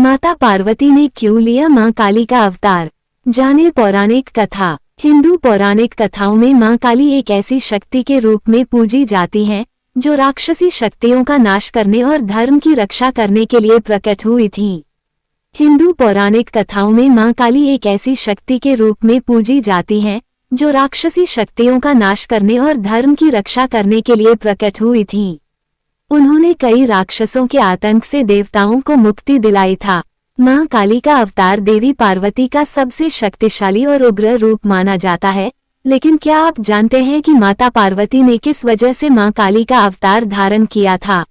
माता पार्वती ने क्यों लिया मां काली का अवतार? जाने पौराणिक कथा। हिंदू पौराणिक कथाओं में मां काली एक ऐसी शक्ति के रूप में पूजी जाती हैं, जो राक्षसी शक्तियों का नाश करने और धर्म की रक्षा करने के लिए प्रकट हुई थीं। हिंदू पौराणिक कथाओं में मां काली एक ऐसी शक्ति के रूप में पूजी जाती हैं, जो राक्षसी शक्तियों का नाश करने और धर्म की रक्षा करने के लिए प्रकट हुई थीं। उन्होंने कई राक्षसों के आतंक से देवताओं को मुक्ति दिलाई था। मां काली का अवतार देवी पार्वती का सबसे शक्तिशाली और उग्र रूप माना जाता है, लेकिन क्या आप जानते हैं कि माता पार्वती ने किस वजह से मां काली का अवतार धारण किया था?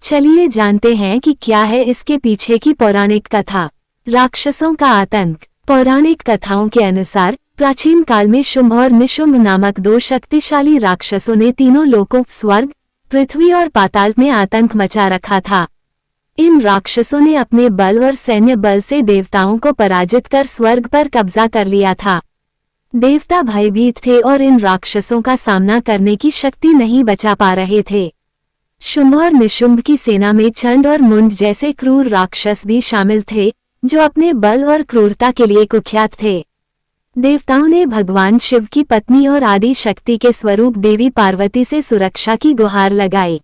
चलिए जानते हैं कि क्या है इसके पीछे की पौराणिक कथा। राक्षसों का आतंक। पौराणिक कथाओं के अनुसार प्राचीन काल में शुंभ और निशुंभ नामक दो शक्तिशाली राक्षसों ने तीनों लोकों स्वर्ग, पृथ्वी और पाताल में आतंक मचा रखा था। इन राक्षसों ने अपने बल और सैन्य बल से देवताओं को पराजित कर स्वर्ग पर कब्जा कर लिया था। देवता भयभीत थे और इन राक्षसों का सामना करने की शक्ति नहीं बचा पा रहे थे। शुंभ और निशुंभ की सेना में चंड और मुंड जैसे क्रूर राक्षस भी शामिल थे, जो अपने बल और क्रूरता के लिए कुख्यात थे। देवताओं ने भगवान शिव की पत्नी और आदि शक्ति के स्वरूप देवी पार्वती से सुरक्षा की गुहार लगाई।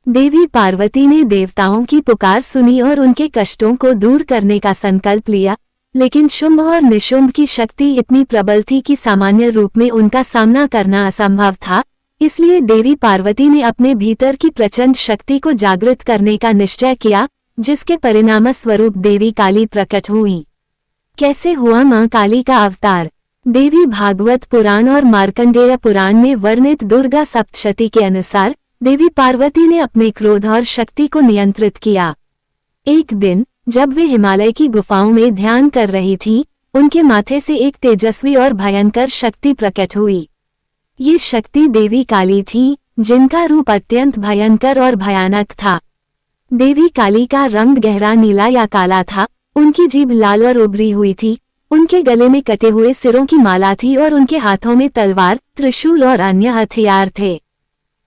देवी पार्वती ने देवताओं की पुकार सुनी और उनके कष्टों को दूर करने का संकल्प लिया, लेकिन शुंभ और निशुंभ की शक्ति इतनी प्रबल थी कि सामान्य रूप में उनका सामना करना असंभव था। इसलिए देवी पार्वती ने अपने भीतर की प्रचंड शक्ति को जागृत करने का निश्चय किया, जिसके परिणाम स्वरूप देवी काली प्रकट हुई। कैसे हुआ मां काली का अवतार? देवी भागवत पुराण और मार्कंडेय पुराण में वर्णित दुर्गा सप्तशती के अनुसार देवी पार्वती ने अपने क्रोध और शक्ति को नियंत्रित किया। एक दिन जब वे हिमालय की गुफाओं में ध्यान कर रही थीं, उनके माथे से एक तेजस्वी और भयंकर शक्ति प्रकट हुई। ये शक्ति देवी काली थी, जिनका रूप अत्यंत भयंकर और भयानक था। देवी काली का रंग गहरा नीला या काला था, उनकी जीभ लाल और उभरी हुई थी, उनके गले में कटे हुए सिरों की माला थी और उनके हाथों में तलवार, त्रिशूल और अन्य हथियार थे।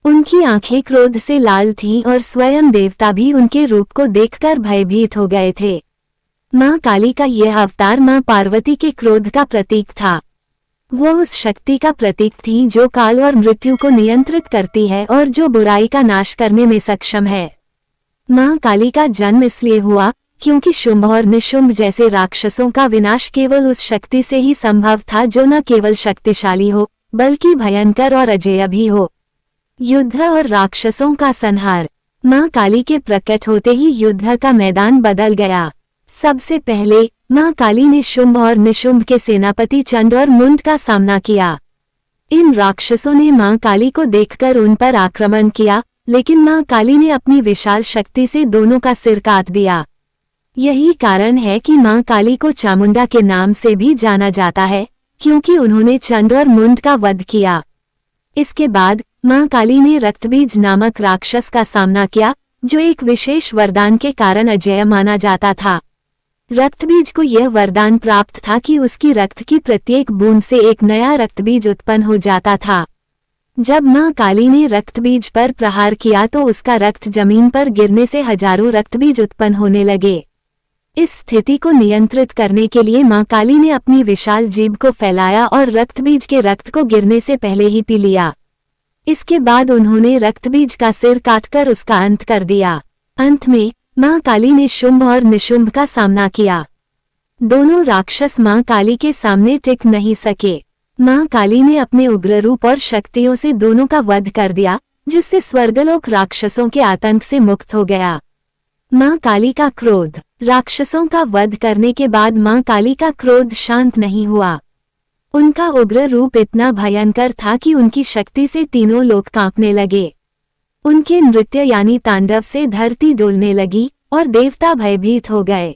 उनकी आंखें क्रोध से लाल थीं और स्वयं देवता भी उनके रूप को देखकर भयभीत हो गए थे। मां काली का यह अवतार मां पार्वती के क्रोध का प्रतीक था। वो उस शक्ति का प्रतीक थी जो काल और मृत्यु को नियंत्रित करती है और जो बुराई का नाश करने में सक्षम है। मां काली का जन्म इसलिए हुआ क्योंकि शुंभ और निशुंभ जैसे राक्षसों का विनाश केवल उस शक्ति से ही संभव था जो न केवल शक्तिशाली हो, बल्कि भयंकर और अजेय भी हो। युद्ध और राक्षसों का संहार। मां काली के प्रकट होते ही युद्ध का मैदान बदल गया। सबसे पहले मां काली ने शुंभ और निशुंभ के सेनापति चंड और मुंड का सामना किया। इन राक्षसों ने मां काली को देखकर उन पर आक्रमण किया, लेकिन मां काली ने अपनी विशाल शक्ति से दोनों का सिर काट दिया। यही कारण है कि मां काली को चामुंडा के नाम से भी जाना जाता है, क्योंकि उन्होंने चंड और मुंड का वध किया। इसके बाद मां काली ने रक्तबीज नामक राक्षस का सामना किया, जो एक विशेष वरदान के कारण अजेय माना जाता था। रक्तबीज को यह वरदान प्राप्त था कि उसकी रक्त की प्रत्येक बूंद से एक नया रक्तबीज उत्पन्न हो जाता था। जब मां काली ने रक्तबीज पर प्रहार किया तो उसका रक्त जमीन पर गिरने से हजारों रक्तबीज उत्पन्न होने लगे। इस स्थिति को नियंत्रित करने के लिए मां काली ने अपनी विशाल जीभ को फैलाया और रक्तबीज के रक्त को गिरने से पहले ही पी लिया। इसके बाद उन्होंने रक्तबीज का सिर काटकर उसका अंत कर दिया। अंत में मां काली ने शुंभ और निशुंभ का सामना किया। दोनों राक्षस मां काली के सामने टिक नहीं सके। मां काली ने अपने उग्र रूप और शक्तियों से दोनों का वध कर दिया, जिससे स्वर्गलोक राक्षसों के आतंक से मुक्त हो गया। मां काली का क्रोध। राक्षसों का वध करने के बाद मां काली का क्रोध शांत नहीं हुआ। उनका उग्र रूप इतना भयंकर था कि उनकी शक्ति से तीनों लोग कांपने लगे। उनके नृत्य यानी तांडव से धरती डोलने लगी और देवता भयभीत हो गए।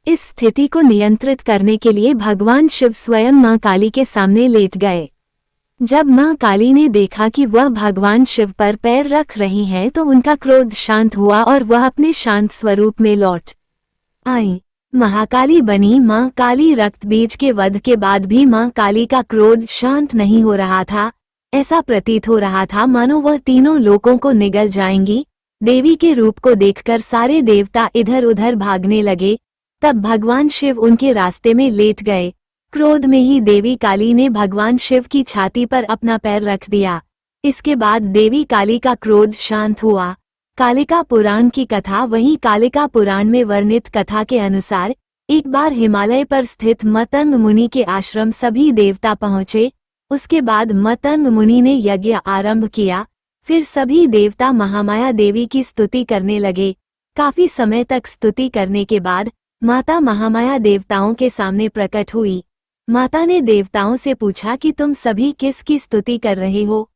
इस स्थिति को नियंत्रित करने के लिए भगवान शिव स्वयं मां काली के सामने लेट गए। जब मां काली ने देखा कि वह भगवान शिव पर पैर रख रही हैं, तो उनका क्रोध शांत हुआ और वह अपने शांत स्वरूप में लौट आई। महाकाली बनी मां काली। रक्तबीज के वध के बाद भी मां काली का क्रोध शांत नहीं हो रहा था। ऐसा प्रतीत हो रहा था मानो वह तीनों लोकों को निगल जाएंगी। देवी के रूप को देखकर सारे देवता इधर उधर भागने लगे। तब भगवान शिव उनके रास्ते में लेट गए। क्रोध में ही देवी काली ने भगवान शिव की छाती पर अपना पैर रख दिया। इसके बाद देवी काली का क्रोध शांत हुआ। कालिका पुराण की कथा। वहीं कालिका पुराण में वर्णित कथा के अनुसार एक बार हिमालय पर स्थित मतंग मुनि के आश्रम सभी देवता पहुंचे। उसके बाद मतंग मुनि ने यज्ञ आरंभ किया। फिर सभी देवता महामाया देवी की स्तुति करने लगे। काफी समय तक स्तुति करने के बाद माता महामाया देवताओं के सामने प्रकट हुई। माता ने देवताओं से पूछा कि तुम सभी किसकी स्तुति कर रहे हो।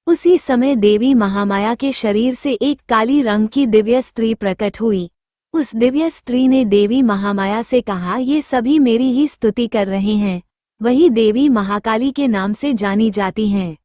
उसी समय देवी महामाया के शरीर से एक काली रंग की दिव्य स्त्री प्रकट हुई। उस दिव्य स्त्री ने देवी महामाया से कहा, ये सभी मेरी ही स्तुति कर रहे हैं। वही देवी महाकाली के नाम से जानी जाती हैं।